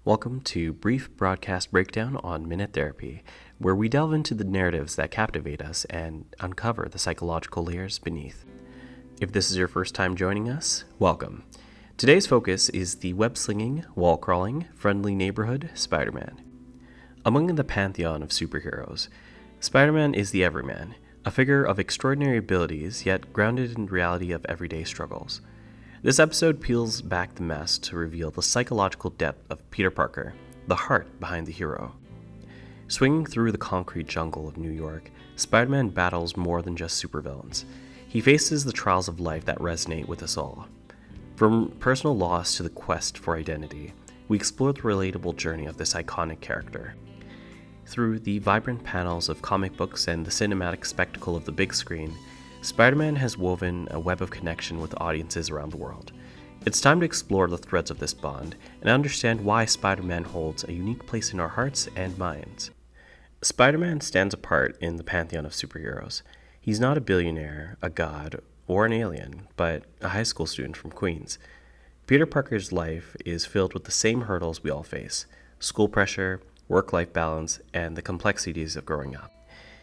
Welcome to Brief Broadcast Breakdown on Minute Therapy, where we delve into the narratives that captivate us and uncover the psychological layers beneath. If this is your first time joining us, welcome. Today's focus is the web-slinging, wall-crawling, friendly neighborhood SpiderMan. Among the pantheon of superheroes, SpiderMan is the everyman, a figure of extraordinary abilities yet grounded in the reality of everyday struggles. This episode peels back the mask to reveal the psychological depth of Peter Parker, the heart behind the hero. Swinging through the concrete jungle of New York, Spider-Man battles more than just supervillains. He faces the trials of life that resonate with us all. From personal loss to the quest for identity, we explore the relatable journey of this iconic character. Through the vibrant panels of comic books and the cinematic spectacle of the big screen, Spider-Man has woven a web of connection with audiences around the world. It's time to explore the threads of this bond and understand why Spider-Man holds a unique place in our hearts and minds. Spider-Man stands apart in the pantheon of superheroes. He's not a billionaire, a god, or an alien, but a high school student from Queens. Peter Parker's life is filled with the same hurdles we all face: school pressure, work-life balance, and the complexities of growing up.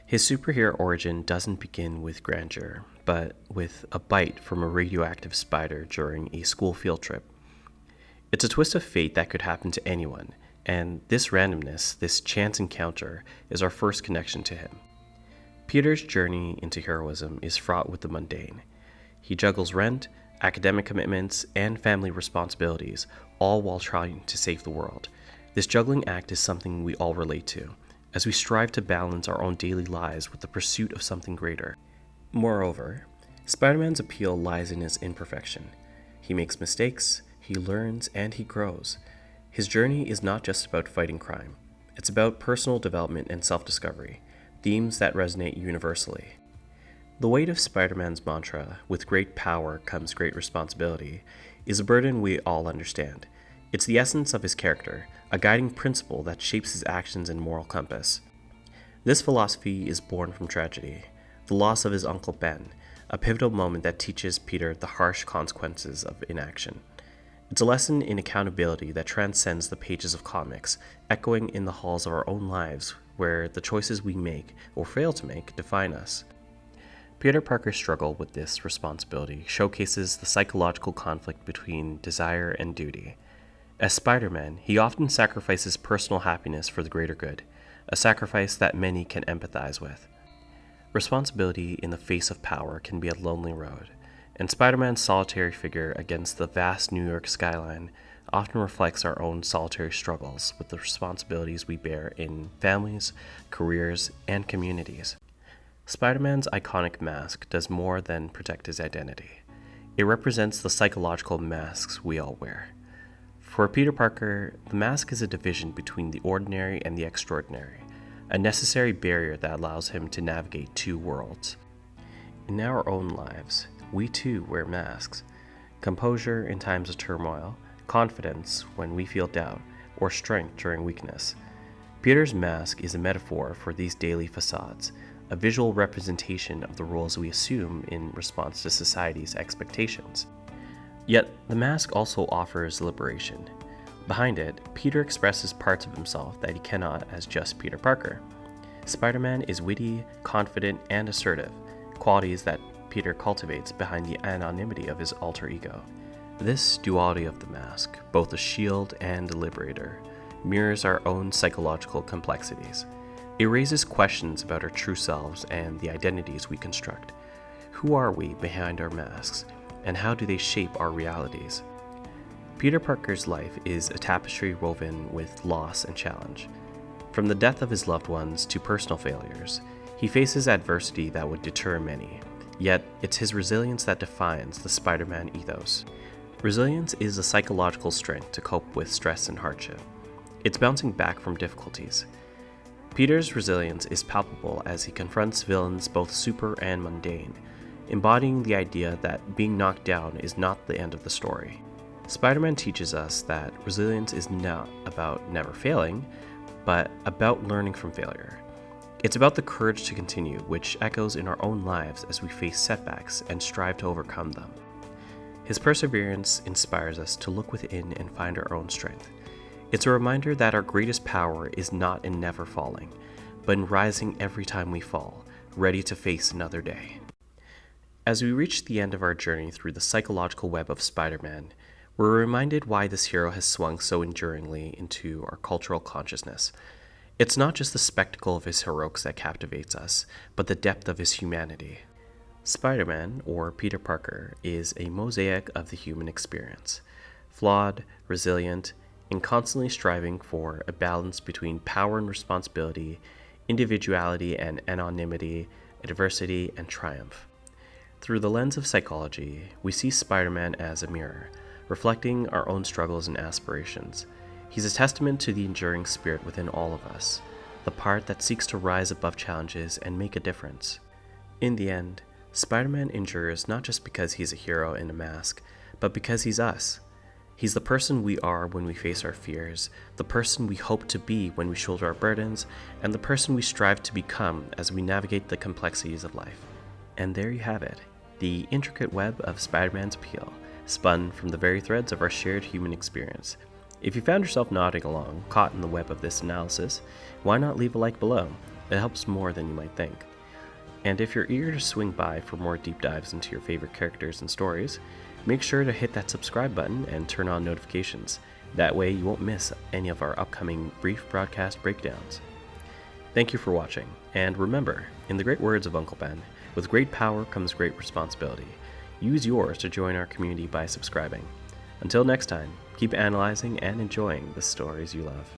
His superhero origin doesn't begin with grandeur, but with a bite from a radioactive spider during a school field trip. It's a twist of fate that could happen to anyone, and this randomness, this chance encounter, is our first connection to him. Peter's journey into heroism is fraught with the mundane. He juggles rent, academic commitments, and family responsibilities, all while trying to save the world. This juggling act is something we all relate to, as we strive to balance our own daily lives with the pursuit of something greater. Moreover, Spider-Man's appeal lies in his imperfection. He makes mistakes, he learns, and he grows. His journey is not just about fighting crime. It's about personal development and self-discovery, themes that resonate universally. The weight of Spider-Man's mantra, "with great power comes great responsibility," is a burden we all understand. It's the essence of his character, a guiding principle that shapes his actions and moral compass. This philosophy is born from tragedy, the loss of his Uncle Ben, a pivotal moment that teaches Peter the harsh consequences of inaction. It's a lesson in accountability that transcends the pages of comics, echoing in the halls of our own lives, where the choices we make or fail to make define us. Peter Parker's struggle with this responsibility showcases the psychological conflict between desire and duty. As Spider-Man, he often sacrifices personal happiness for the greater good, a sacrifice that many can empathize with. Responsibility in the face of power can be a lonely road, and Spider-Man's solitary figure against the vast New York skyline often reflects our own solitary struggles with the responsibilities we bear in families, careers, and communities. Spider-Man's iconic mask does more than protect his identity. It represents the psychological masks we all wear. For Peter Parker, the mask is a division between the ordinary and the extraordinary, a necessary barrier that allows him to navigate two worlds. In our own lives, we too wear masks: composure in times of turmoil, confidence when we feel doubt, or strength during weakness. Peter's mask is a metaphor for these daily facades, a visual representation of the roles we assume in response to society's expectations. Yet, the mask also offers liberation. Behind it, Peter expresses parts of himself that he cannot as just Peter Parker. Spider-Man is witty, confident, and assertive, qualities that Peter cultivates behind the anonymity of his alter ego. This duality of the mask, both a shield and a liberator, mirrors our own psychological complexities. It raises questions about our true selves and the identities we construct. Who are we behind our masks, and how do they shape our realities? Peter Parker's life is a tapestry woven with loss and challenge. From the death of his loved ones to personal failures, he faces adversity that would deter many. Yet, it's his resilience that defines the Spider-Man ethos. Resilience is a psychological strength to cope with stress and hardship. It's bouncing back from difficulties. Peter's resilience is palpable as he confronts villains both super and mundane, embodying the idea that being knocked down is not the end of the story. Spider-Man teaches us that resilience is not about never failing, but about learning from failure. It's about the courage to continue, which echoes in our own lives as we face setbacks and strive to overcome them. His perseverance inspires us to look within and find our own strength. It's a reminder that our greatest power is not in never falling, but in rising every time we fall, ready to face another day. As we reach the end of our journey through the psychological web of SpiderMan, we're reminded why this hero has swung so enduringly into our cultural consciousness. It's not just the spectacle of his heroics that captivates us, but the depth of his humanity. Spider-Man, or Peter Parker, is a mosaic of the human experience. Flawed, resilient, and constantly striving for a balance between power and responsibility, individuality and anonymity, adversity and triumph. Through the lens of psychology, we see Spider-Man as a mirror, reflecting our own struggles and aspirations. He's a testament to the enduring spirit within all of us, the part that seeks to rise above challenges and make a difference. In the end, Spider-Man endures not just because he's a hero in a mask, but because he's us. He's the person we are when we face our fears, the person we hope to be when we shoulder our burdens, and the person we strive to become as we navigate the complexities of life. And there you have it, the intricate web of Spider-Man's appeal, spun from the very threads of our shared human experience. If you found yourself nodding along, caught in the web of this analysis, why not leave a like below? It helps more than you might think. And if you're eager to swing by for more deep dives into your favorite characters and stories, make sure to hit that subscribe button and turn on notifications. That way you won't miss any of our upcoming brief broadcast breakdowns. Thank you for watching, and remember, in the great words of Uncle Ben, with great power comes great responsibility. Use yours to join our community by subscribing. Until next time, keep analyzing and enjoying the stories you love.